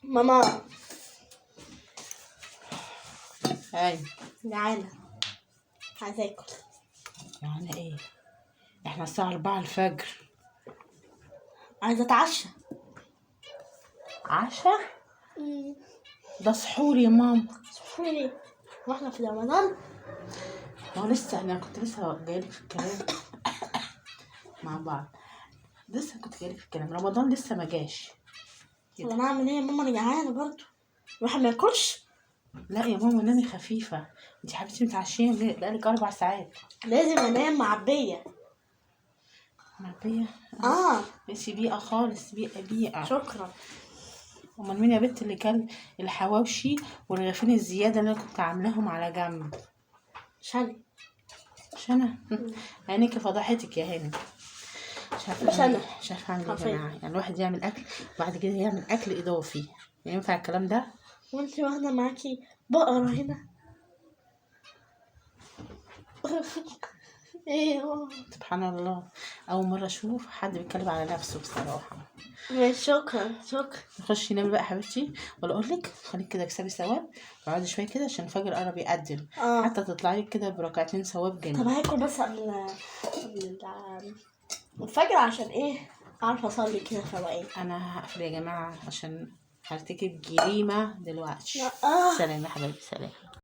ماما ايوه جعانة، عايزة اكل. يعني ايه؟ احنا الساعة 4 الفجر. عايزة اتعشى. عشاء؟ ده سحور يا ماما. سحور ايه؟ واحنا في رمضان؟ ما هو لسه انا كنت لسه جايلك في الكلام مع بعض. لسه كنت جايلك في الكلام، رمضان لسه ما جاش. طب انا اعمل ايه يا ماما؟ انا جعانة برضو. الواحد ما ياكلش؟ لا يا ماما نامي خفيفة، انت حبيبتي متعشية بقالك 4 ساعات. لازم انام معبية. معبية؟ اه بس بيئة خالص، بيئة. شكرا. امال مين يا بنت اللي كان الحواوشي والرغيفين الزيادة اللي انا كنت عاملاهم على جنب؟ شني. مش انا. عينيكي فضحتك يا هاني. مش انا. مش عارفه اعمل ايه يا حرفيا. جماعه، يعني الواحد يعمل اكل وبعد كده يعمل اكل اضافي، ينفع الكلام ده؟ وانتي واخدة معاكي بقرة هنا؟ ايه يا ماما؟ سبحان الله، اول مره اشوف حد بيتكلم على نفسه بصراحه. ماشي شكرا شكرا. نخش ننام بقى حبيبتي، ولا اقول لك خليك كده اكسبي ثواب واقعدي شويه كده عشان الفجر قرب يقدم. حتى تطلعي كده بركعتين ثواب طب جنة. هاكل بس قبل الفجر عشان ايه؟ عارفة اصلي كده في روقان. انا هقفل يا جماعه عشان هرتكب جريمه دلوقتي. لا. سلام يا حبايبي، سلام.